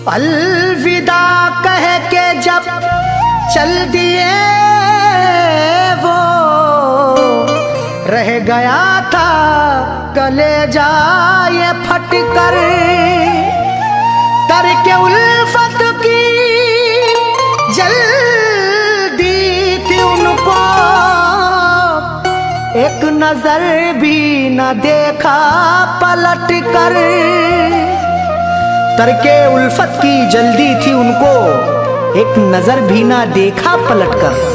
अलविदा कह के जब चल दिए वो, रह गया था कलेजा ये फटकर। तरके उल्फत की जल्दी थी उनको, एक नजर भी न देखा पलट कर। तरके उल्फत की जल्दी थी उनको, एक नजर भी ना देखा पलट कर।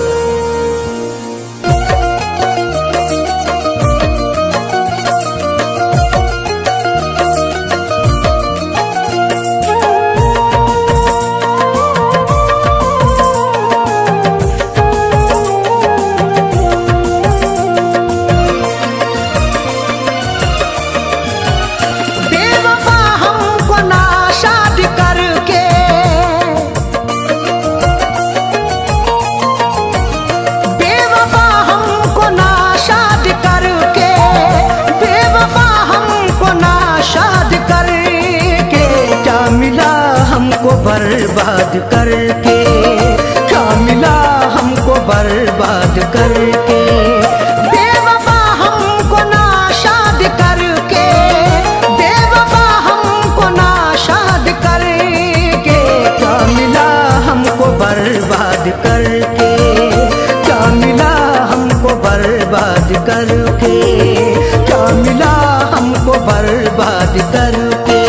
बर्बाद करके क्या मिला हमको बर्बाद करके। बेवफा हमको नाशाद करके, बेवफा हमको नाशाद करके, क्या मिला हमको बर्बाद करके, क्या मिला हमको बर्बाद करके, क्या मिला हमको बर्बाद करके।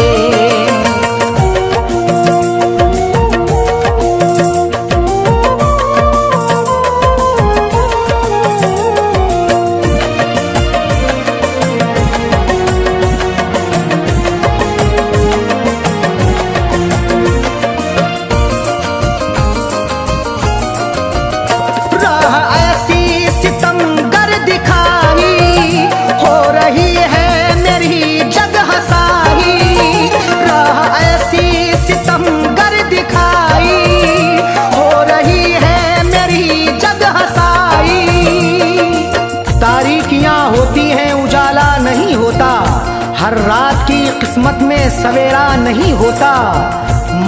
हर रात की किस्मत में सवेरा नहीं होता।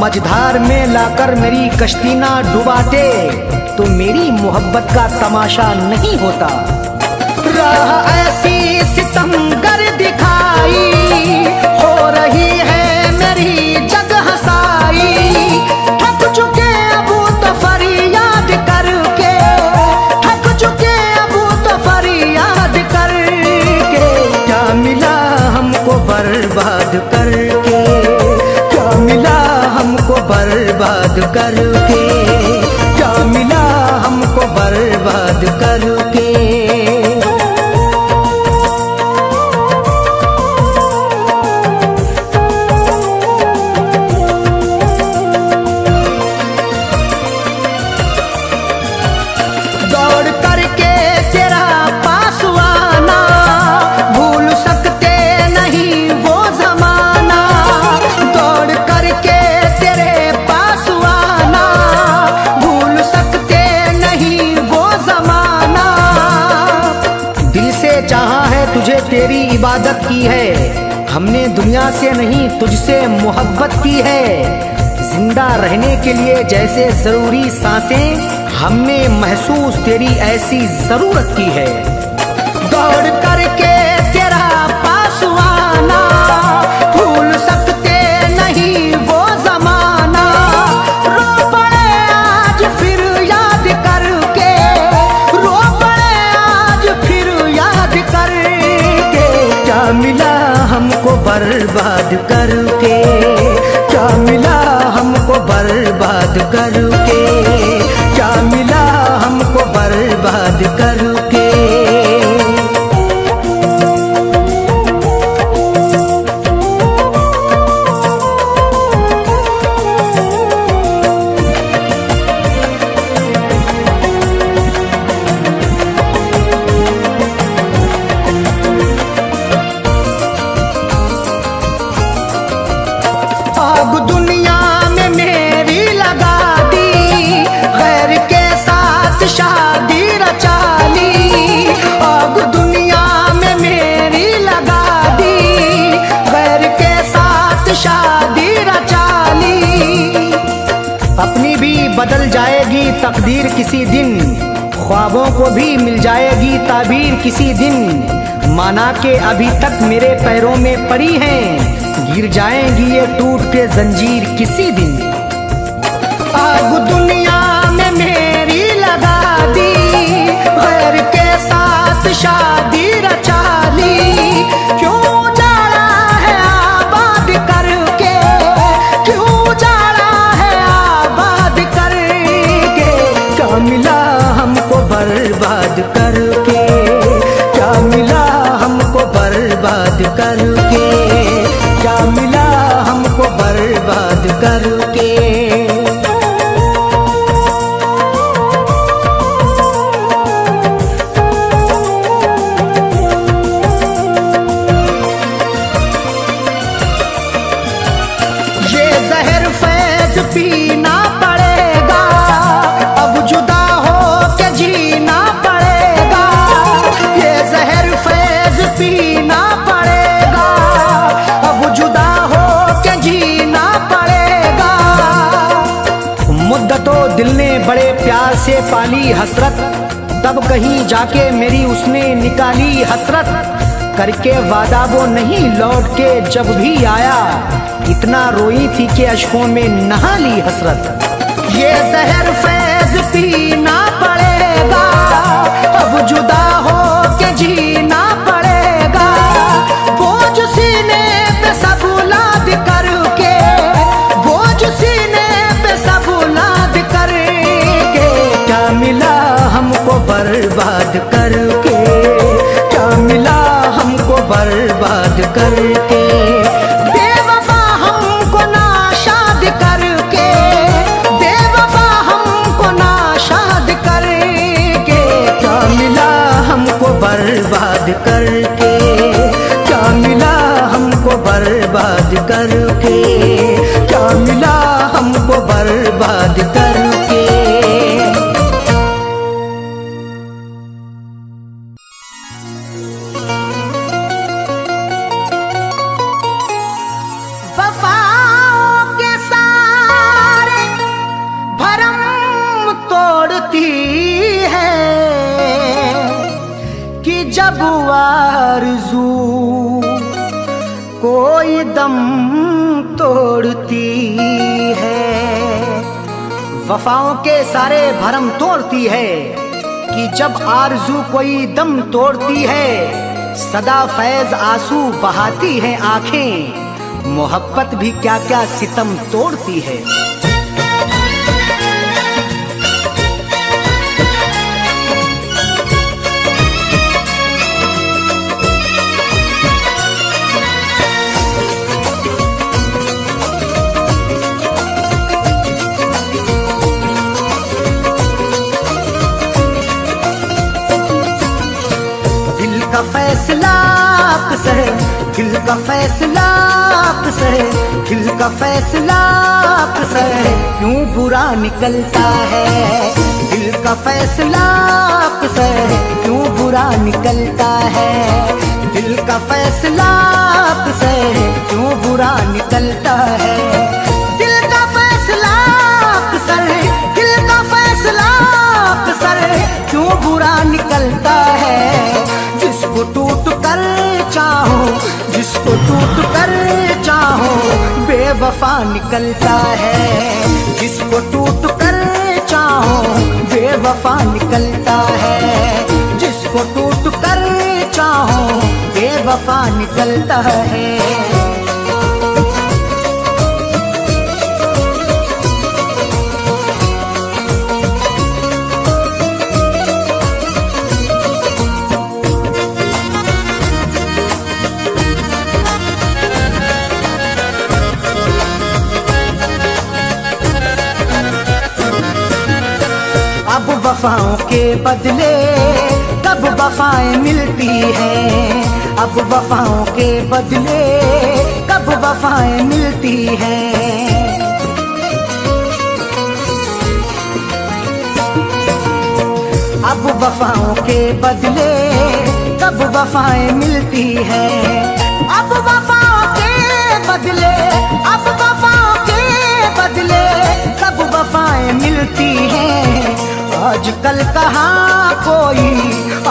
मझधार में लाकर मेरी कश्ती ना डुबाते तो मेरी मोहब्बत का तमाशा नहीं होता। राह ऐसी सितमगर दिखाई, हो रही है मेरी जग हसाई। थक चुके अबू तो फरियाद करके, थक चुके अबू तो फरियाद करके, क्या मिला हमको बर्बाद करके, क्या मिला हमको बर्बाद करके, क्या मिला हमको बर्बाद करके। दौड़ करके तेरा पास आना, भूल सकते नहीं वो जमाना। दौड़ करके तेरे पास आना, भूल सकते नहीं वो जमाना। दिल से चाहा है तुझे, तेरी इबादत की है, हमने दुनिया से नहीं तुझसे मोहब्बत की है। जिंदा रहने के लिए जैसे जरूरी सांसें, हमने महसूस तेरी ऐसी जरूरत की है। दौड़ करके तेरा पास आना, भूल सकते नहीं वो जमाना। रो पड़े आज फिर याद करके, रो पड़े आज फिर याद करके, क्या मिला हमको बर्बाद करके, क्या मिला हमको बर्बाद करके, क्या मिला हमको बर्बाद करके। आग दुनिया में मेरी लगा दी, गैर के साथ शादी रचा ली। बदल जाएगी तकदीर किसी दिन, ख्वाबों को भी मिल जाएगी ताबीर किसी दिन। माना के अभी तक मेरे पैरों में पड़ी हैं, गिर जाएंगी ये टूट के जंजीर किसी दिन। आग दुनिया में मेरी लगा दी, गैर के साथ शादी रचा ली। क्यों जाड़ा है आबाद करके, क्यों जाड़ा है आबाद करके। क्या मिला हमको बर्बाद करके, क्या मिला हमको बर्बाद करके, क्या मिला हमको बर्बाद करके। ये जहर फैज पीना पड़ेगा, अब जुदा हो के जीना पड़ेगा। ये जहर फैज पीना पड़ेगा, अब जुदा हो के जीना पड़ेगा। मुद्दतों दिल ने बड़े प्यार से पाली हसरत, तब कहीं जाके मेरी उसने निकाली हसरत। करके वादा वो नहीं लौट के जब भी आया, इतना रोई थी कि अश्कों में नहा ली हसरत। ये जहर फैज पीना पड़ेगा, अब जुदा हो के जीना पड़ेगा। बोझ सीने पे सब लाद करके, बोझ सीने पे सब लाद करके। क्या मिला हमको बर्बाद करके, क्या मिला हमको बर्बाद करके। बेवफा हमको नाशाद करके, बेवफा हमको नाशाद करके। क्या मिला हमको बर्बाद करके, क्या मिला हमको बर्बाद करके, क्या मिला हमको बर्बाद करके। वफाओं के सारे भरम तोड़ती है, कि जब आरज़ू कोई दम तोड़ती है। वफाओं के सारे भरम तोड़ती है, कि जब आरज़ू कोई दम तोड़ती है। सदा फैज आंसू बहाती है आंखें, मोहब्बत भी क्या क्या सितम तोड़ती है। दिल का फैसला आपसे, दिल का फैसला आपसे, दिल का फैसला आपसे क्यों बुरा निकलता है। दिल का फैसला आपसे क्यों बुरा निकलता है। दिल का फैसला आपसे क्यों बुरा निकलता है। दिल का फैसला आपसे, दिल का फैसला आपसे क्यों बुरा निकलता है। जिसको टूट कर चाहो, जिसको टूट कर चाहो बेवफा निकलता है। जिसको टूट कर चाहो बेवफा निकलता है। जिसको टूट कर चाहो बेवफा निकलता है। अब वफाओं के बदले कब वफाएं मिलती हैं। अब वफाओं के बदले कब वफाएं मिलती हैं। अब वफाओं के बदले कब वफाएं मिलती हैं। अब वफाओं के बदले, अब वफाओं के बदले कब वफाएं मिलती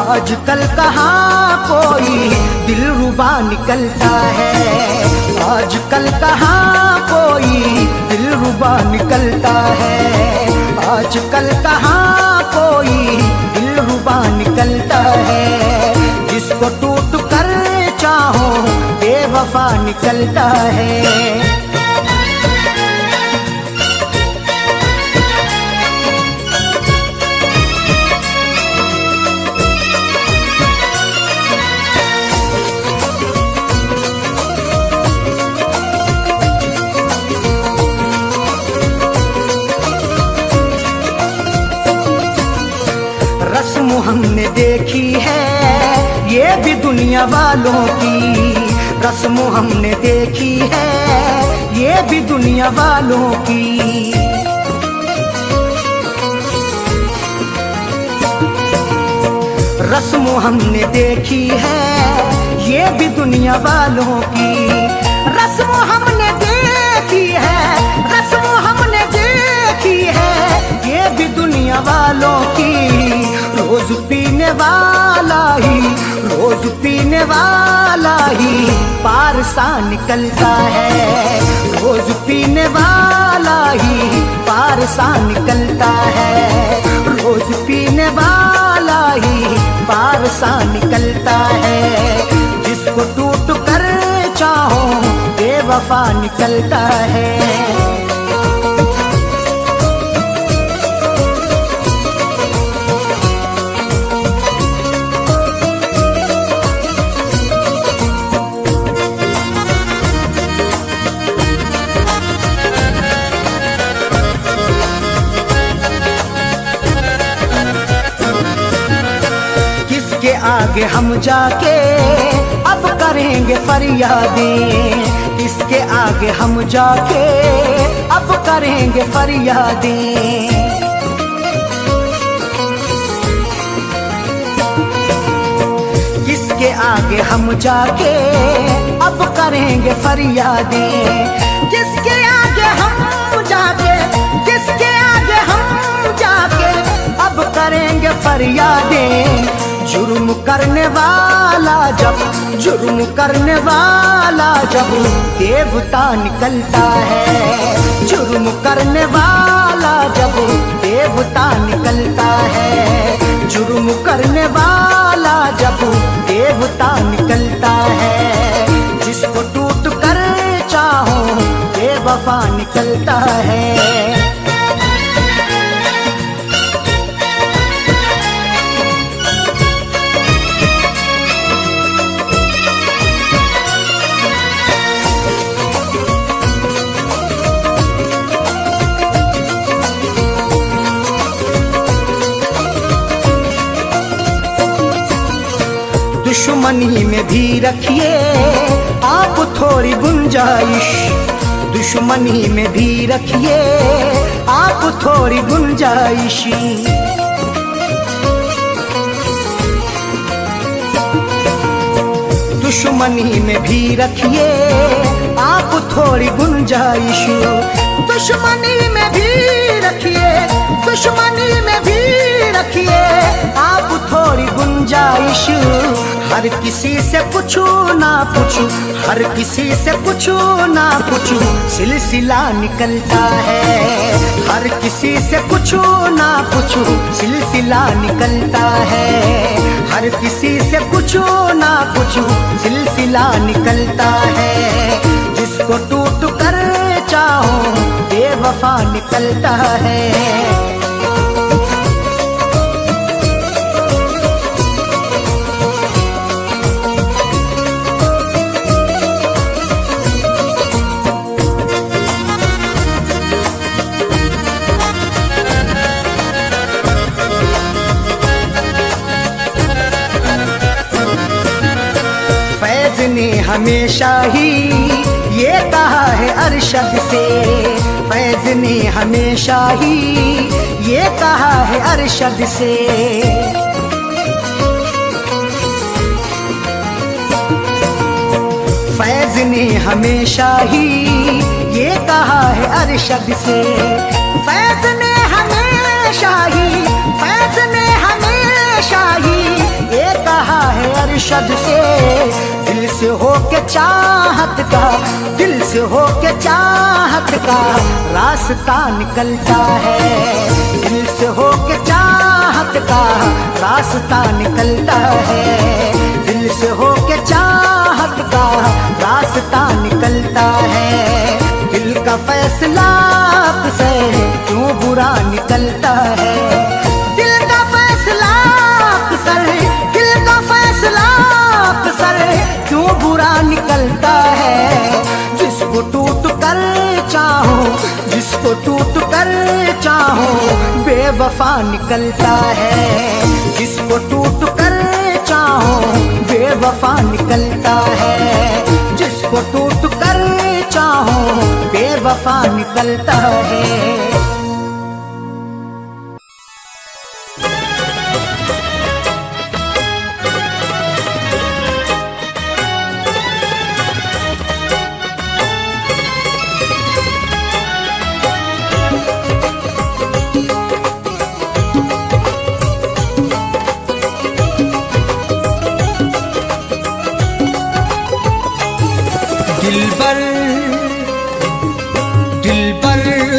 आजकल कहाँ कोई दिलरुबा निकलता है, आजकल कहाँ कोई दिलरुबा निकलता है, आजकल कहाँ कोई दिलरुबा निकलता है। जिसको टूट कर चाहो बेवफा निकलता है। रस्म हमने देखी है ये भी दुनिया वालों की, रस्म हमने देखी है ये भी दुनिया वालों की। रस्म हमने देखी है ये भी दुनिया वालों की, रस्म हमने देखी है, रस्म हमने देखी है ये भी दुनिया वालों की। रोज पीने वाला ही, रोज पीने वाला ही पार सा निकलता है, रोज पीने वाला ही पार सा निकलता है, रोज पीने वाला ही पार सा निकलता है। जिसको टूट कर चाहो बेवफा निकलता है। किसके आगे हम जाके अब करेंगे फरियादें, किसके आगे हम जाके अब करेंगे फरियादें। किसके आगे हम जाके अब करेंगे फरियादें, किसके आगे हम जाके, किसके आगे हम जाके अब करेंगे फरियादें। जुर्म करने वाला जब, जुर्म करने वाला जब देवता निकलता है, जुर्म करने वाला जब देवता निकलता है, जुर्म करने वाला जब देवता निकलता है। जिसको टूट कर चाहो बेवफा निकलता है। दुश्मनी में भी रखिए आप थोड़ी गुंजाइश, दुश्मनी में भी रखिए आप थोड़ी गुंजाइश। दुश्मनी में भी रखिए आप थोड़ी गुंजाइश, दुश्मनी में भी रखिए, दुश्मनी में भी रखिए आप थोड़ी गुंजाइश। हर किसी से पूछू ना पूछू, हर किसी से पूछू ना पूछू सिलसिला निकलता है, हर किसी से पूछू ना पूछू सिलसिला निकलता है, हर किसी से पूछू ना पूछू सिलसिला निकलता है। जिसको टूट कर चाहो बेवफा निकलता है। फैज ने हमेशा ही ये कहा है अरशद से, फैज ने हमेशा ही ये कहा है अरशद से। फैज ने हमेशा ही ये कहा है अरशद से, फैज ने हमेशा ही, फैज ने शाही ये कहा है अरशद से। दिल से हो के चाहत का, दिल से हो के चाहत का रास्ता निकलता है। दिल से हो के चाहत का रास्ता निकलता है। दिल से हो के चाहत का रास्ता निकलता है। दिल का फैसला से क्यों बुरा निकलता है। दिल का फैसला अक्सर, दिल का फैसला अक्सर क्यों बुरा निकलता है। जिसको टूट कर चाहो, जिसको टूट कर चाहो बेवफा निकलता है। जिसको टूट कर चाहो बेवफा निकलता है। जिसको टूट कर चाहो बेवफा निकलता है। दिलबर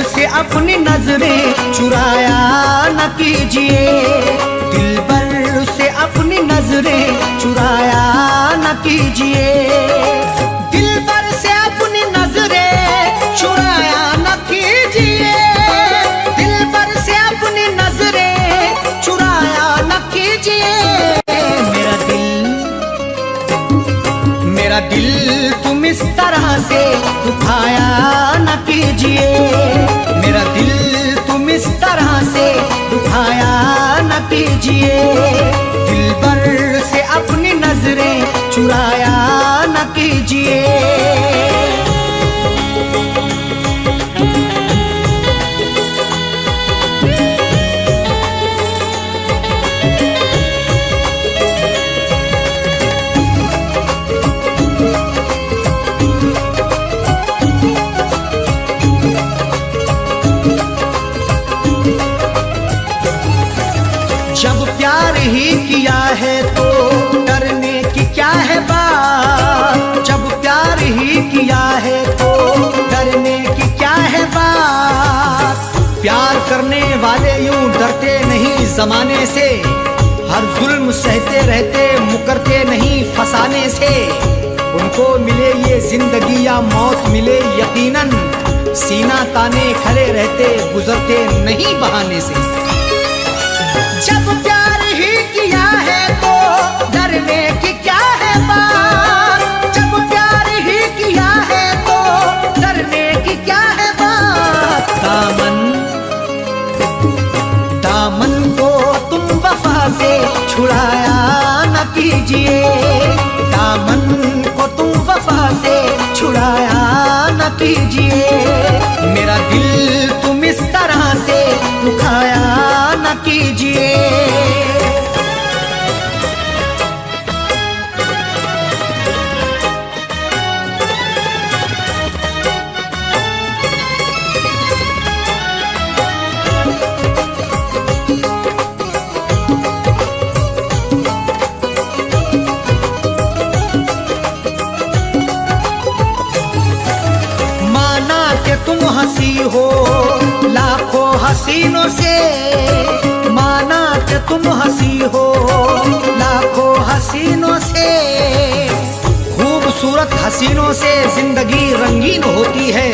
से अपनी नजरें चुराया न कीजिए। दिलबर से अपनी नजरें चुराया न कीजिए। दिलबर से अपनी नजरें चुराया न कीजिए। दिलबर से अपनी नजरें चुराया न कीजिए। मेरा दिल तुम इस तरह से दुखाया न कीजिए। मेरा दिल तुम इस तरह से दुखाया न कीजिए। दिलबर से अपनी नजरें चुराया न कीजिए। जब प्यार ही किया है तो डरने की क्या है बात। जब प्यार ही किया है तो डरने की क्या है बात। प्यार करने वाले यूं डरते नहीं जमाने से। हर जुल्म सहते रहते मुकरते नहीं फसाने से। उनको मिले ये जिंदगी या मौत मिले यकीनन, सीना ताने खड़े रहते गुजरते नहीं बहाने से। जब प्यार ही किया है तो डरने की क्या है बात। जब प्यार ही किया है तो डरने की क्या है बात। दामन को तुम वफा से छुड़ाया न कीजिए। दामन को तुम वफा से छुड़ाया न कीजिए। मेरा दिल तुम इस तरह से दुखाया न कीजिए। माना कि तुम हंसी हो लाखों हसीनों से। माना कि तुम हंसी हो लाखों हसीनों से। खूबसूरत हसीनों से जिंदगी रंगीन होती है।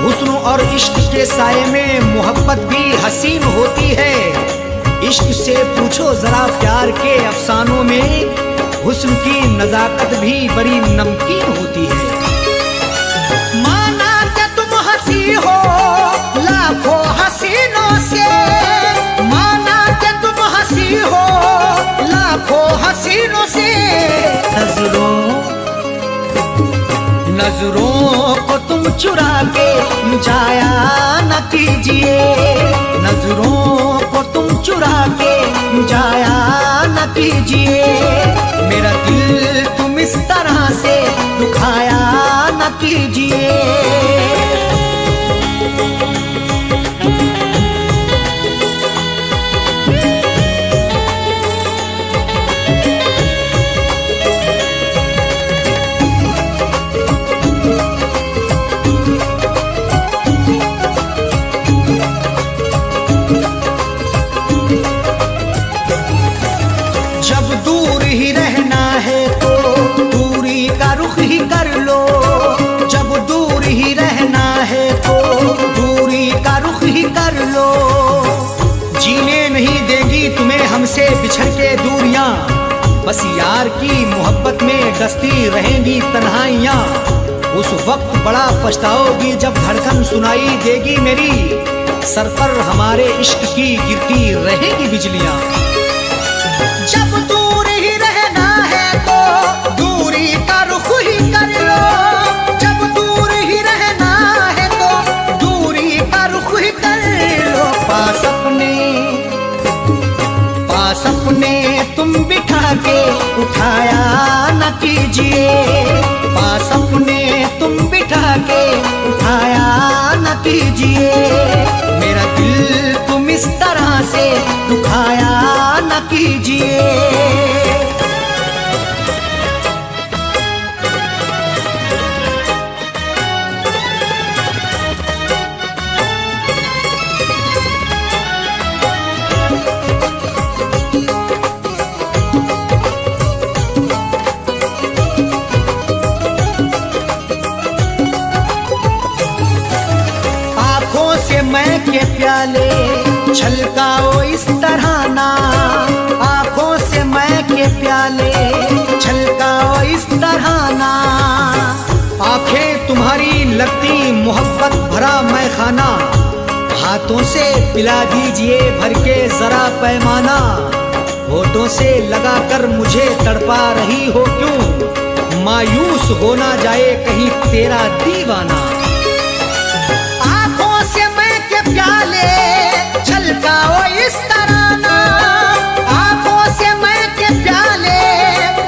हुस्न और इश्क के साये में मोहब्बत भी हसीन होती है। इश्क से पूछो जरा प्यार के अफसानों में, हुस्न की नजाकत भी बड़ी नमकीन होती है। माना कि तुम हंसी हो लाखों हसीनों से। माना कि तुम हंसी हो लाखों हसीनों से। नजरों को तुम चुरा के जाया न कीजिए। नजरों को तुम चुरा के जाया न कीजिए। मेरा दिल तुम इस तरह से दुखाया न कीजिए। जिस यार की मोहब्बत में डसती रहेंगी तन्हाइयाँ, उस वक्त बड़ा पछताओगी जब धड़कन सुनाई देगी मेरी, सर पर हमारे इश्क की गिरती रहेगी बिजलियाँ। जब दूर ही रहना है तो दूरी का रुख ही कर लो, जब दूर ही रहना है तो दूरी का रुख ही कर लो। पास अपने तुम बिठा के उठाया न कीजिए, पास अपने तुम बिठा के उठाया न कीजिए। मेरा दिल तुम इस तरह से दुखाया न कीजिए। मैं के प्याले छलकाओ इस तरह ना, आंखों से मैं के प्याले छलकाओ इस तरह ना। आंखें तुम्हारी लगती मोहब्बत भरा मैं खाना, हाथों से पिला दीजिए भर के जरा पैमाना। होठों से लगाकर मुझे तड़पा रही हो क्यों, मायूस हो ना जाए कहीं तेरा दीवाना। प्याले छलकाओ इस तरह ना, आंखों से मैं के प्याले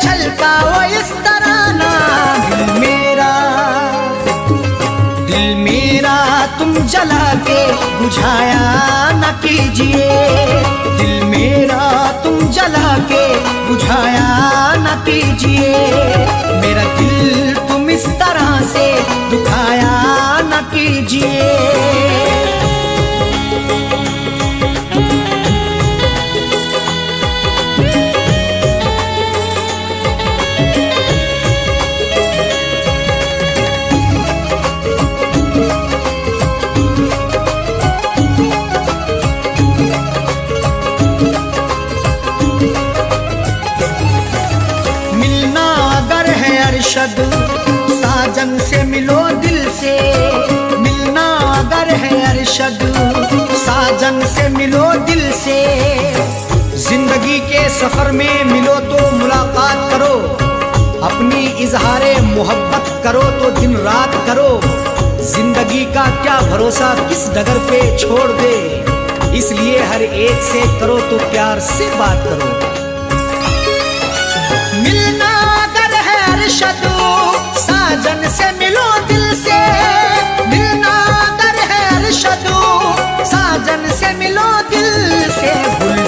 छलकाओ इस तरह ना। दिल मेरा तुम जला के बुझाया न कीजिए, दिल मेरा तुम जला के बुझाया न कीजिए। मेरा दिल तुम इस तरह से दुखाया न कीजिए। साजन से मिलो दिल से, मिलना अगर है अरशद साजन से मिलो दिल से। जिंदगी के सफर में मिलो तो मुलाकात करो, अपनी इजहारे मोहब्बत करो तो दिन रात करो। जिंदगी का क्या भरोसा किस डगर पे छोड़ दे, इसलिए हर एक से करो तो प्यार से बात करो। मिलना अगर है अरशद साजन से मिलो दिल से, मिलना अगर है अरशद साजन से मिलो दिल से। गुल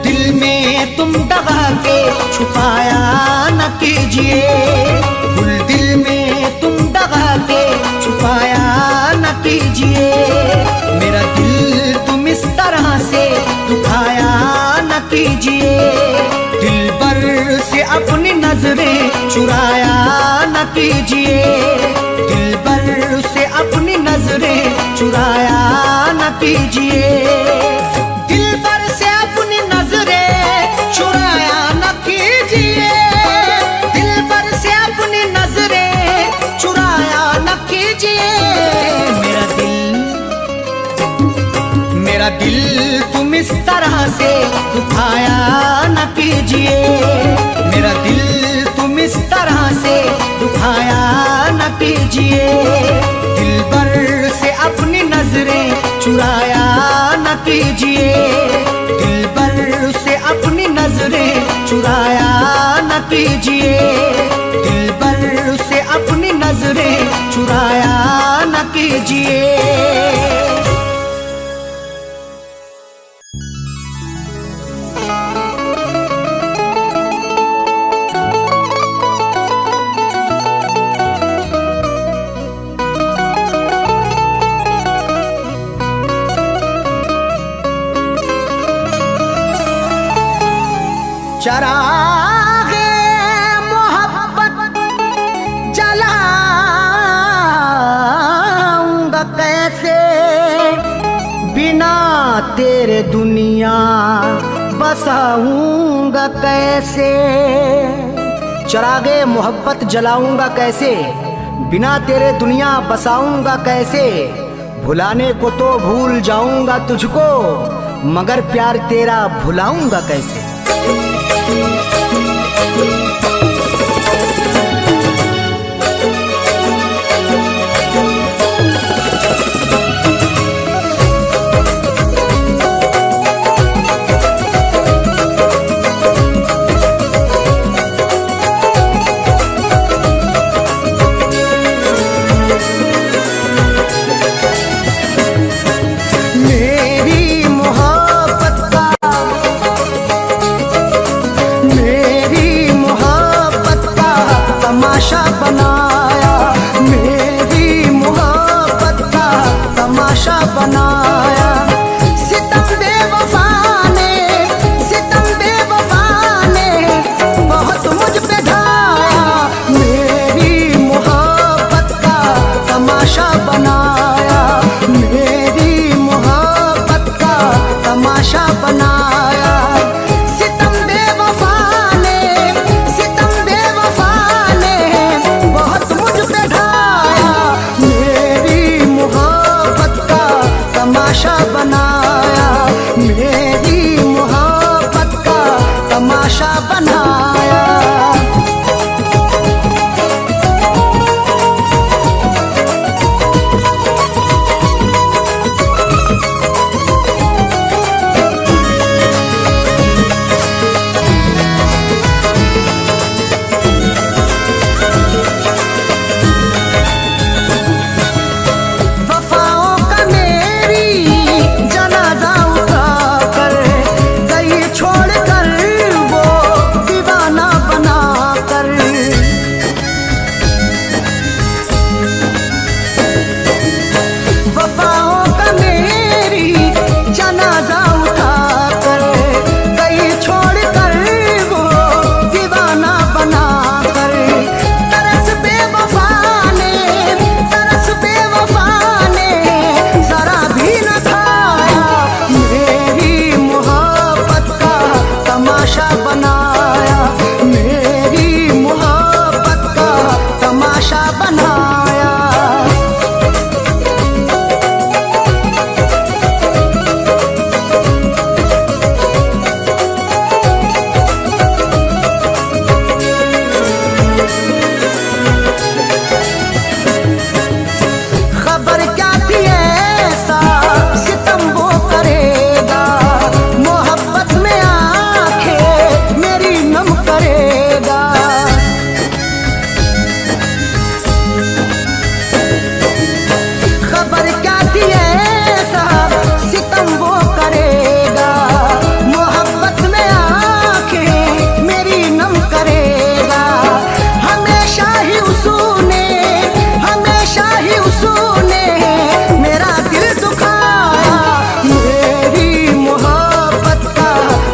दिल में तुम दबा के छुपाया न कीजिए, गुल दिल में तुम दबा के छुपाया न कीजिए। मेरा दिल तुम इस तरह से दुखाया न कीजिए। दिल भर से अपनी नजरें चुराया न कीजिए, दिल भर से अपनी नजरें चुराया न कीजिए। दिल भर से अपनी नजरें चुराया न कीजिए, दिल भर से अपनी नजरें चुराया न कीजिए। मेरा दिल तुम इस तरह से दुखाया न कीजिए, मेरा दिल तुम इस तरह से दुखाया न कीजिए। दिल भर से अपनी नजरें चुराया न कीजिए, दिल भर से अपनी नजरें चुराया न कीजिए। दिल भर से अपनी नजरें चुराया न कीजिए। चराग़े मोहब्बत जलाऊंगा कैसे, बिना तेरे दुनिया बसा जलाऊंगा कैसे, चरागे मोहब्बत जलाऊंगा कैसे, बिना तेरे दुनिया बसाऊंगा कैसे। भुलाने को तो भूल जाऊंगा तुझको, मगर प्यार तेरा भुलाऊंगा कैसे। तमाशा बनाया, मेरी मोहब्बत का तमाशा बनाया। सितम बेवफा ने, सितम बेवफा ने बहुत मुझ पे ढाया, मेरी मोहब्बत का तमाशा बनाया, मेरी मोहब्बत का तमाशा बनाया। तमाशा बनाया, मेरी मोहब्बत का तमाशा बनाया।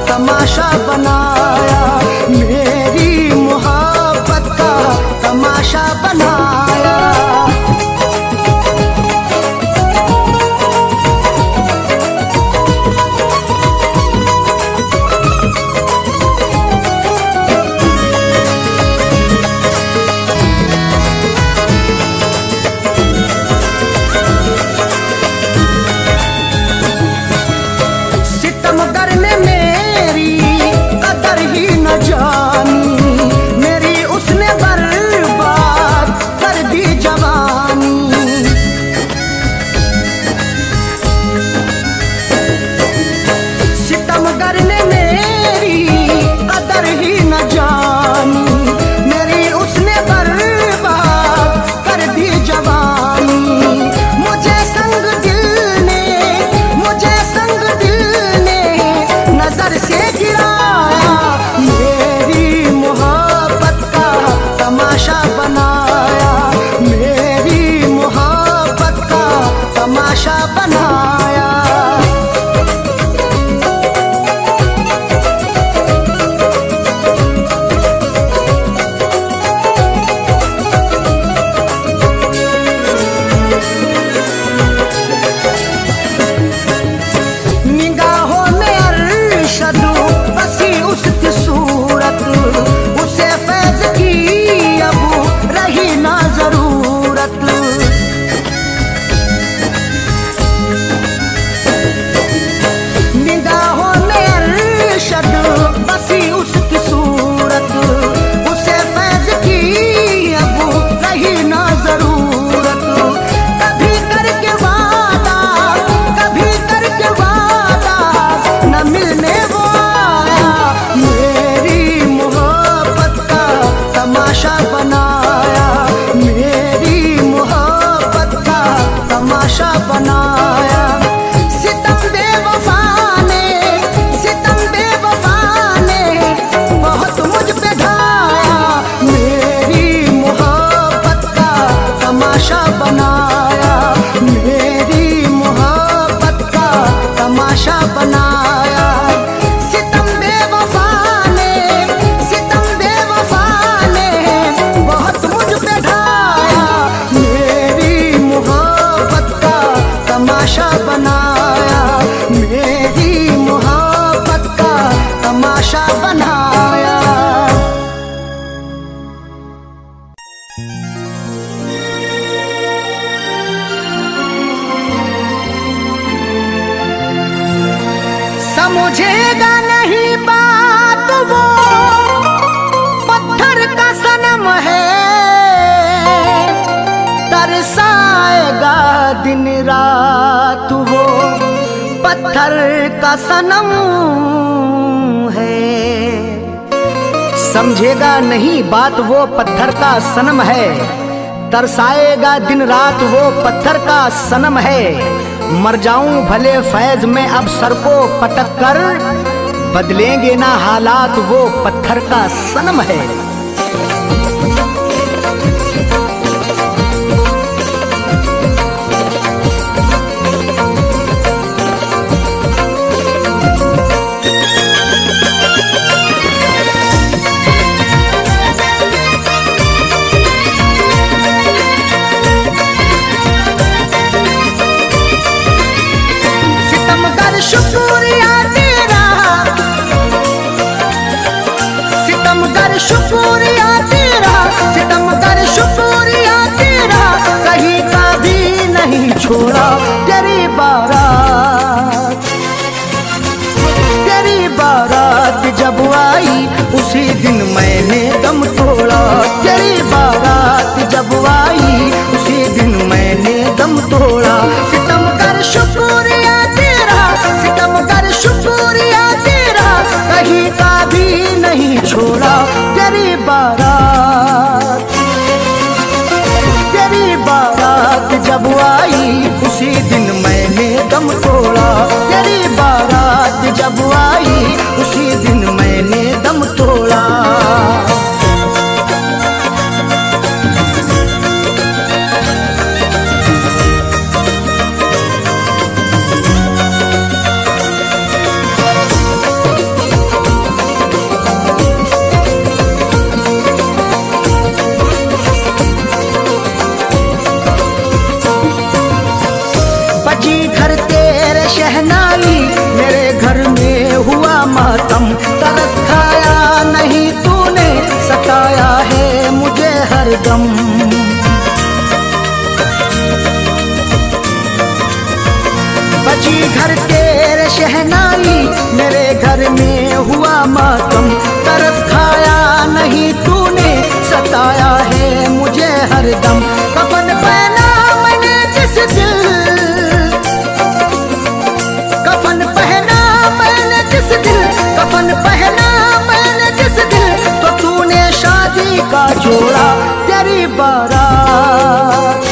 तमाशा बनाया, मेरी मोहब्बत का तमाशा बनाया। सितमगर ने मेरी कदर ही न जानी, मेरी उसने बर्बाद कर दी जवानी। सितमगर ने मेरी कदर ही न जानी, मेरी उसने बर्बाद कर दी जवानी। मुझे संग दिल ने, मुझे संग दिल ने नजर से गिराया, मेरी मोहब्बत का तमाशा बनाया, मेरी मोहब्बत का तमाशा बनाया। निगाहों में अरशद बसी बुझेगा नहीं बात वो पत्थर का सनम है, तरसाएगा दिन रात वो पत्थर का सनम है। समझेगा नहीं बात वो पत्थर का सनम है, तरसाएगा दिन रात वो पत्थर का सनम है। मर जाऊं भले फैज में अब सर को पटक कर, बदलेंगे ना हालात वो पत्थर का सनम है। शुक्रिया तेरा, सितमगर शुक्रिया तेरा, सितमगर शुक्रिया तेरा, कहीं का भी नहीं छोड़ा तेरी बारात। तेरी बारात जब आई उसी दिन मैंने दम तोड़ा, तेरी बारात जब आई उसी दिन मैंने दम तोड़ा। सितमगर शुक्रिया तेरा, सितमगर शुक्रिया तेरा, कहीं का भी नहीं छोड़ा तेरी बारात। तेरी बारात जब आई उसी दिन मैंने दम तोड़ा, तेरी बारात जब आई उसी दिन मैंने दम तोड़ा। घर तेरे शहनाई मेरे घर में हुआ मातम, तरस खाया नहीं तूने सताया है मुझे हरदम। बजी घर तेरे शहनाई मेरे घर में हुआ मातम, तरस खाया नहीं तूने सताया है मुझे हरदम। कफन पहना मैंने जिस दिल, कफन पहना मैंने जिस दिल, कफन पहना मैंने जिस दिल, तो तूने शादी का जोड़ा। तेरी बारात,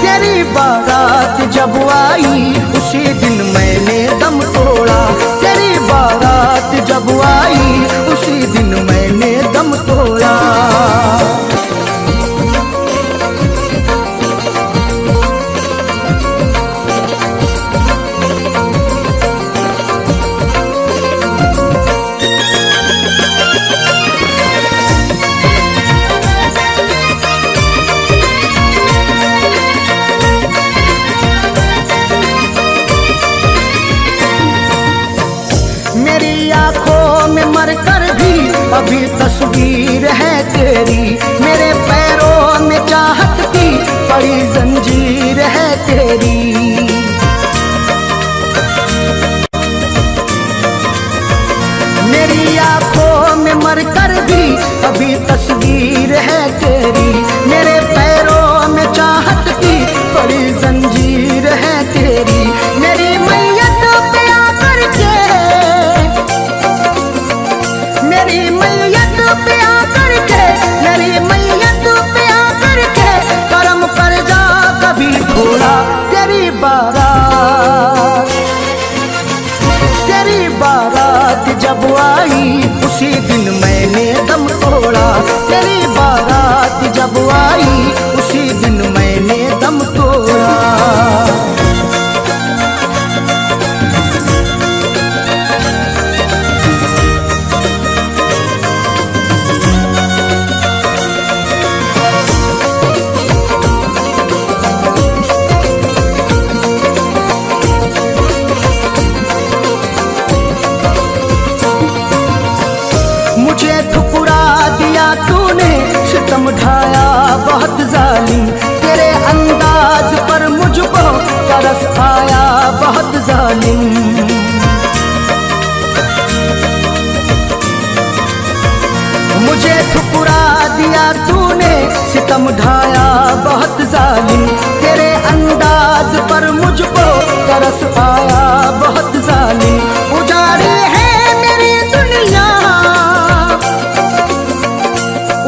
तेरी बारात जब आई उसी दिन मैंने दम तोड़ा, तेरी बारात जब आई उसी दिन मैंने दम तोड़ा। मेरी आंखों में मरकर भी अभी तस्वीर है तेरी, मेरे पैरों में चाहत की बड़ी जंजीर है तेरी। मेरी आंखों में मरकर भी अभी तस्वीर है तेरी, मेरे पैरों में चाहत की बड़ी जंजीर है तेरी। मेरी मैयत पे आकर के, मेरी मैयत पे आकर के, मेरी मैयत पे आकर के करम कर जा कभी थोड़ा। तेरी बारात, तेरी बारात जब आई उसी दिन मैंने दम तोड़ा, तेरी बारात जब आई उसी दिन मैंने दम तोड़ा। मुझे ठुकरा दिया तूने, सितम ढाया बहुत जालिम, तेरे अंदाज पर मुझको तरस आया बहुत जालिम। तूने सितम ढाया बहुत जालिम, तेरे अंदाज पर मुझको तरस आया बहुत जालिम। उजाड़ी है मेरी दुनिया,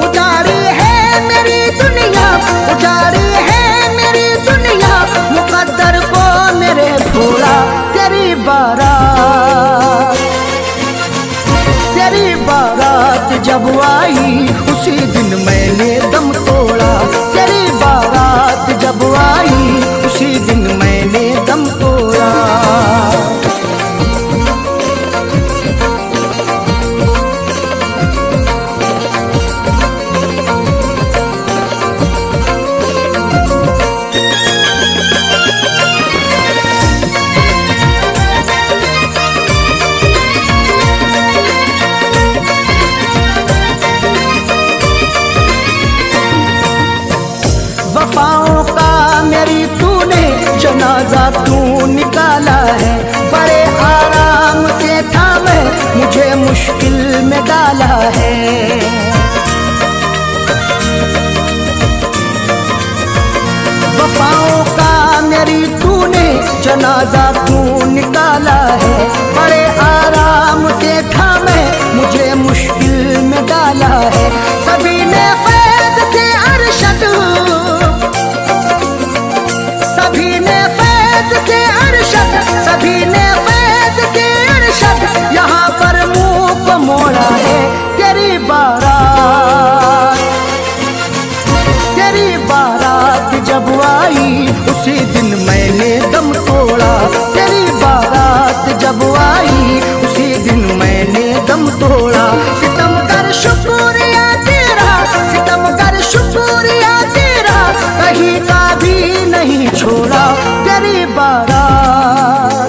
उजाड़ी है मेरी दुनिया, उजाड़ी है मेरी दुनिया, मुकद्दर को मेरे भोला तेरी बारात, तेरी बारात जब आई उसी दिन मैंने दम तोड़ा, तेरी बारात जब आई उसी दिन मैंने दम तोड़ा। वफाओं का मेरी तूने जनाजा तू निकाला है, बड़े आराम से था मैं मुझे मुश्किल में डाला है। वफाओं का मेरी तूने जनाजा तू निकाला है, बड़े आराम से था मैं मुझे मुश्किल में डाला है। सभी ने फैज़ से अरशद, सभी ने फैज़ से अरशद, सभी ने फैज़ से अरशद यहाँ पर मुंह को मोड़ा है। तेरी बारात, तेरी बारात जब आई उसी दिन मैंने दम तोड़ा, तेरी बारात जब आई उसी दिन मैंने दम तोड़ा। सितमगर शुक्रिया तेरा, सितमगर शुक्रिया तेरा, कहीं का भी नहीं छोड़ा। तेरी बारात,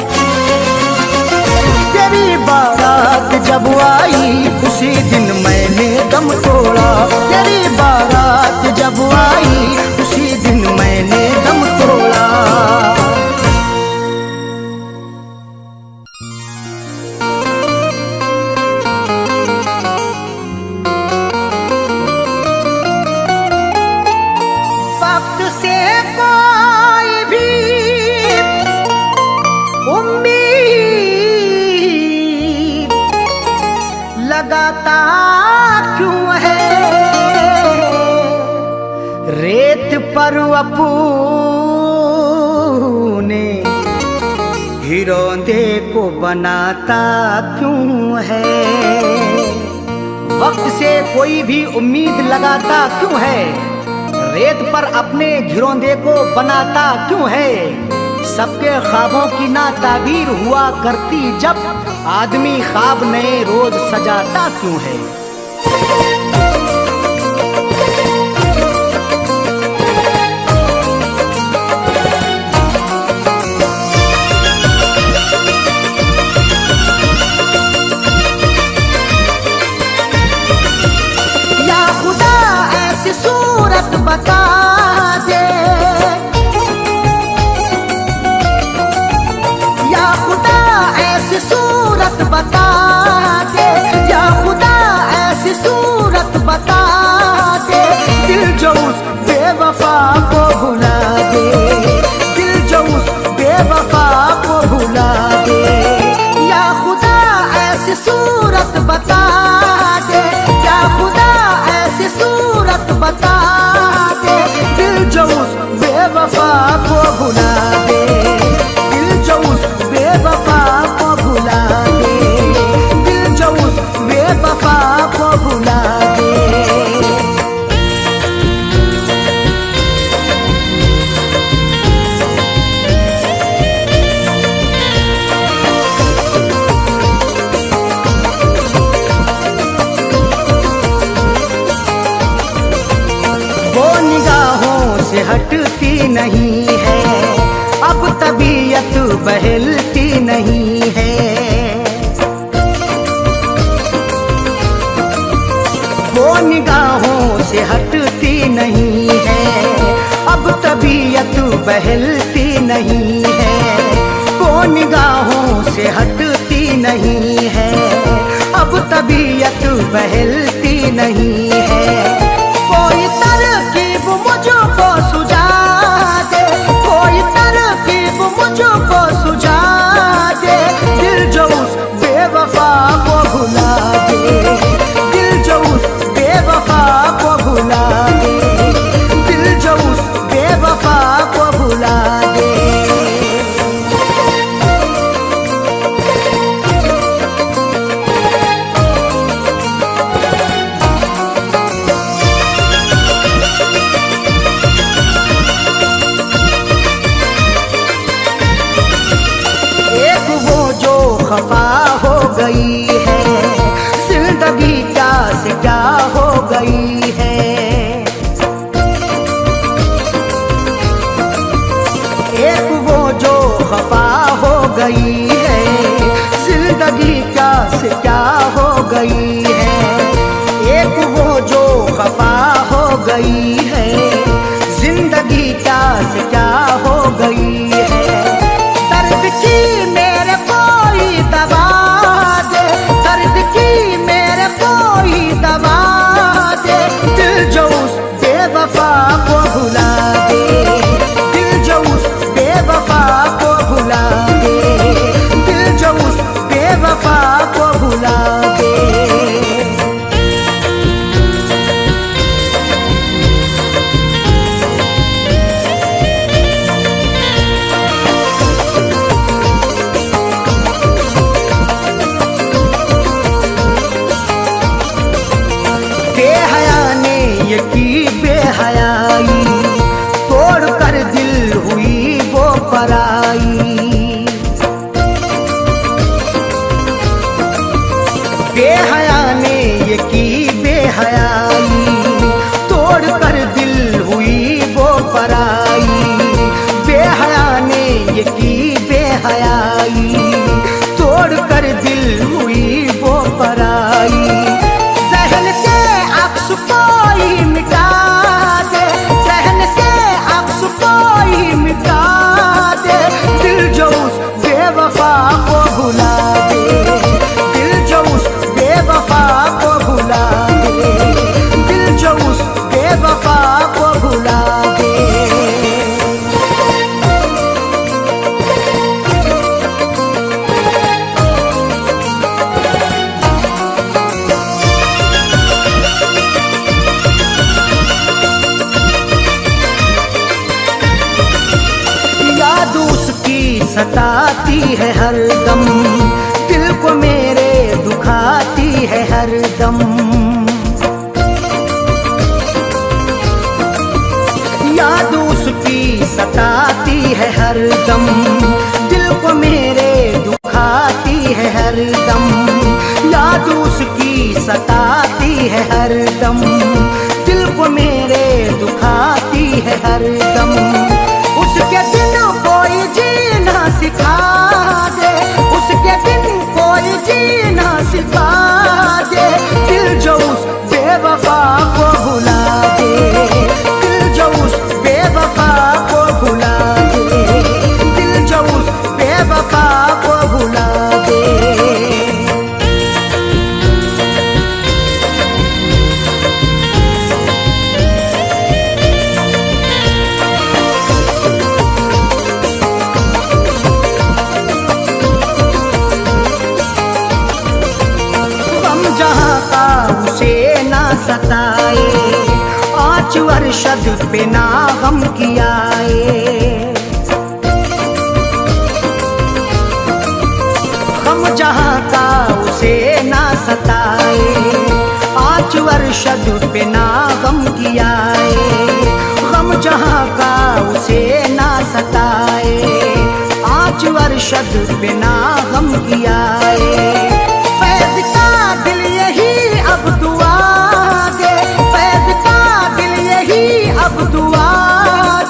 तेरी बारात जब आई उसी दिन मैंने दम तोड़ा, तेरी बारात जब आई उसी दिन मैंने दम तोड़ा। वक्त से कोई भी उम्मीद लगाता क्यों है, रेत पर अपने हिरोंदे को बनाता क्यों है। वक्त से कोई भी उम्मीद लगाता क्यों है, रेत पर अपने घिरौंदे को बनाता क्यों है। सबके ख्वाबों की ना ताबीर हुआ करती जब, आदमी ख्वाब नए रोज सजाता क्यों है। या खुदा ऐसी सूरत बता दे, या खुदा ऐसी सूरत बता दे, या खुदा ऐसी सूरत बता दे, दिल जो उस बेवफा को भुला दे, दिल जो उस बेवफा को भुला दे। या खुदा ऐसी सूरत बता दे, या खुदा ऐसी सूरत बता दे, दिल जो उस बेवफा को भुला दे, दिल जो उस बेवफा को भुला दे, दिल जो उस बेवफा को भुला दे। वो निगाहों से हटती नहीं है, अब तबीयत बहलती नहीं है। वो निगाहों से हटती नहीं है, अब तबीयत बहलती नहीं है। वो निगाहों से हटती नहीं है, अब तबीयत बहलती नहीं है। कोई भुला दे। याद उसकी सताती है हरदम, दिल को मेरे दुखाती है हरदम। याद उसकी सताती है हरदम, दिल को मेरे दुखाती है हरदम। याद उसकी सताती है हरदम, दिल को मेरे दुखाती है हरदम। उसके दिन कोई जीना सिखा दे, उसके दिन कोई जीना सिखा दे। दिल जो उस बेवफा को भुला दे, दिल जो उस बेवफा को भुला दे, दिल जो उस बेवफा को भुला दे। सताए आँच अरशद पे ना गम कियाए। गम जहाँ का उसे ना सताए, आँच अरशद पे ना गम कियाए। गम जहाँ का उसे ना सताए, आँच अरशद पे ना गम कियाए। फैज़ का दिल यही अब दुआ दे, फैज़ का दिल यही अब दुआ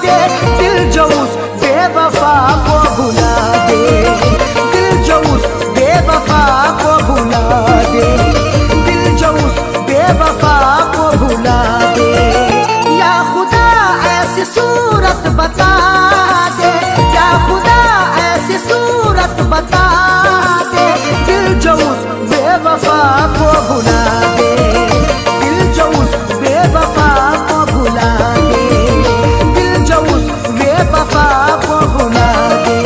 दे। दिल जो उस बेवफा को भुला दे, दिल जो उस बेवफा को भुला दे, दिल जो उस बेवफा को भुला दे। या खुदा ऐसी सूरत बता दे, या खुदा ऐसी सूरत बता दे। दिल जो उस बेवफा को भुला दे, दिल जो उस बेवफा को भुला दे, दिल जो उस बेवफा को भुला दे।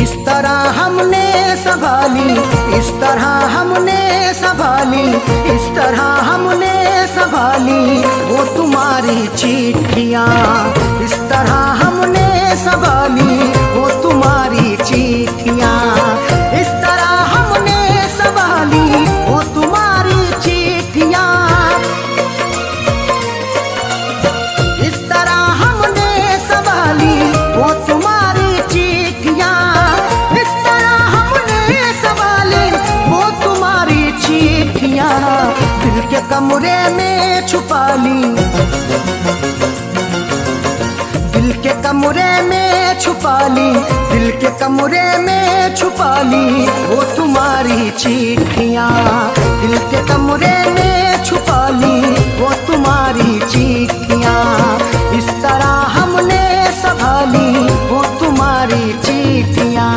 इस तरह हमने संभाली, इस तरह हमने संभाली वो तुम्हारी चिट्ठियाँ। इस तरह हमने संभाली वो तुम्हारी चिट्ठियाँ। इस तरह हमने संभाली वो तुम्हारी चिट्ठियाँ। इस तरह हमने संभाली वो तुम्हारी चिट्ठियाँ। इस तरह हमने संभाली वो तुम्हारी चिट्ठियाँ। दिल के कमरे में छुपा ली, दिल के कमरे में छुपा ली, दिल के कमरे में छुपा ली वो तुम्हारी चिट्ठियाँ। दिल के कमरे में छुपा ली वो तुम्हारी चिट्ठियाँ। इस तरह हमने संभाली वो तुम्हारी चिट्ठियाँ।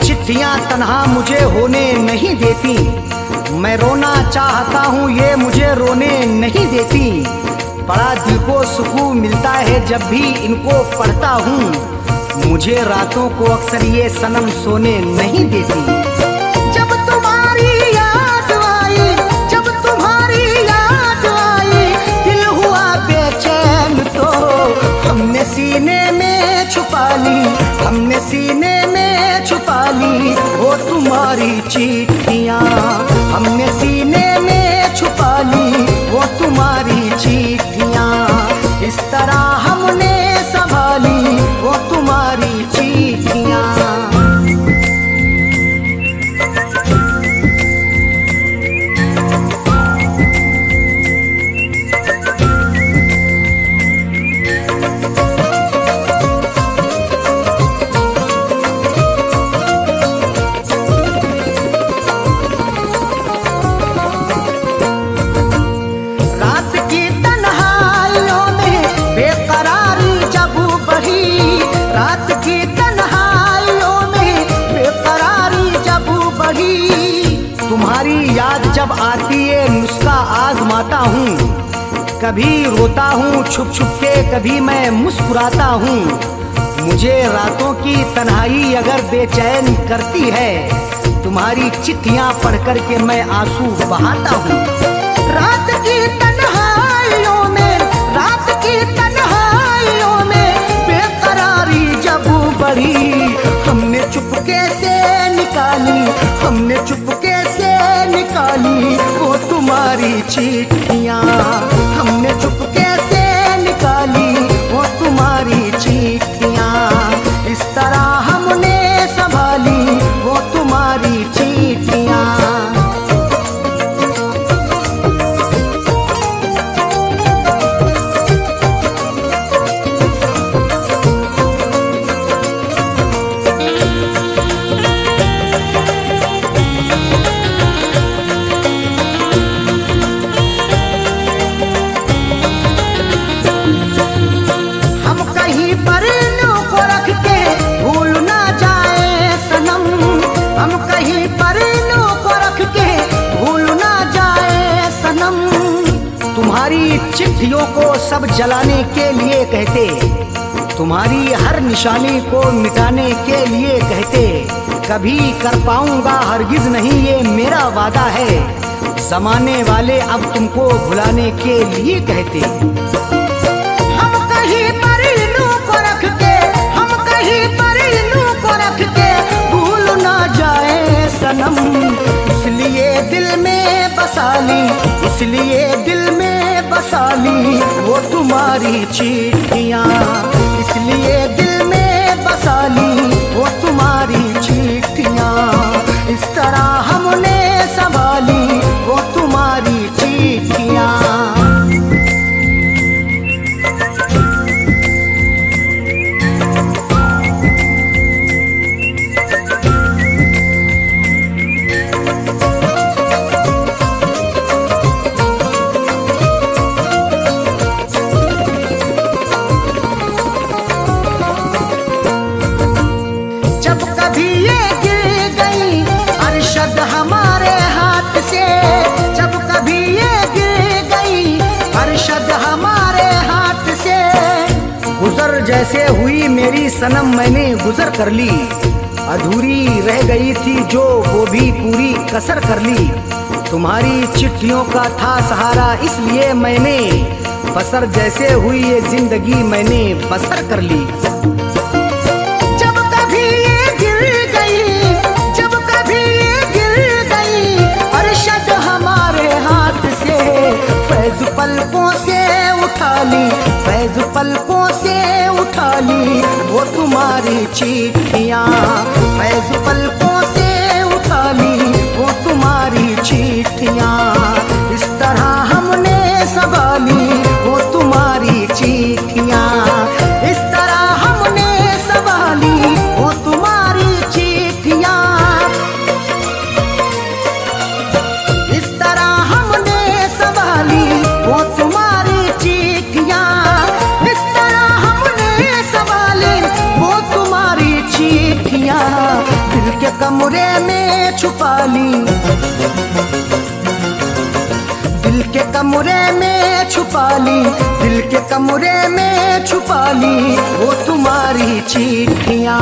चिट्ठियाँ तन्हा मुझे होने नहीं देती, मैं रोना चाहता हूँ ये मुझे रोने नहीं देती। बड़ा दिल को सुकून मिलता है जब भी इनको पढ़ता हूँ, मुझे रातों को अक्सर ये सनम सोने नहीं देती। जब तुम्हारी याद आई, जब तुम्हारी याद आई, दिल हुआ बेचैन तो सीने में छुपा ली, हमने सीने में छुपा ली वो तुम्हारी चिट्ठियाँ। हमने सीने में छुपा ली वो तुम्हारी चिट्ठियाँ। इस तरह हमने संभाली वो तुम्हारी चिट्ठियाँ। तुम्हारी याद जब आती है नुस्खा आजमाता हूँ, कभी रोता हूँ छुप छुप के, कभी मैं मुस्कुराता हूँ। मुझे रातों की तन्हाई अगर बेचैन करती है, तुम्हारी चिट्ठियाँ पढ़ कर के मैं आंसू बहाता हूँ। रात की तन्हाइयों में, रात की तन्हाइयों में बेकरारी जब बढ़ी, हमने चुपके से निकाली, हमने चुपके से निकाली वो तुम्हारी चिट्ठियाँ। हमने चुपके से निकाली वो तुम्हारी चिट्ठियाँ। इस तरह हमने संभाली वो तुम्हारी चिट्ठियाँ। तुम्हारी चिट्ठियों को सब जलाने के लिए कहते, तुम्हारी हर निशानी को मिटाने के लिए कहते। कभी कर पाऊंगा हरगिज नहीं ये मेरा वादा है, जमाने वाले अब तुमको भुलाने के लिए कहते। हम कहीं पर इन्हों को रख के, हम कहीं पर इन्हों को रख के भूल ना जाए सनम, इसलिए दिल में बसा ली, इसलिए दिल में बसा ली वो तुम्हारी चिट्ठियाँ। इसलिए दिल में बसा ली वो तुम्हारी चिट्ठियाँ। इस तरह हमने संभाली वो तुम्हारी चिट्ठियाँ। गुजर जैसे हुई मेरी सनम मैंने गुजर कर ली, अधूरी रह गई थी जो वो भी पूरी कसर कर ली। तुम्हारी चिट्ठियों का था सहारा इसलिए मैंने बसर जैसे हुई ये जिंदगी मैंने बसर कर ली। जब कभी ये गिर गई, जब कभी ये गिर गई अरशद हमारे हाथ से, फैज पलकों से उठा ली, फैज पलकों से उठा ली वो तुम्हारी चिट्ठियाँ। फैज पलकों से उठा ली वो तुम्हारी चिट्ठियाँ। इस तरह हमने संभाली वो तुम्हारी चिट्ठियाँ। इस तरह हमने संभाली वो तुम्हारी चिट्ठियाँ। इस तरह हमने संभाली वो तुम्हारी चिट्ठियाँ। इस तरह हमने संभाली वो तुम्हारी चिट्ठियाँ। दिल के कमरे में छुपा ली, दिल के कमरे में छुपा ली, दिल के कमरे में छुपा ली वो तुम्हारी चिट्ठियाँ।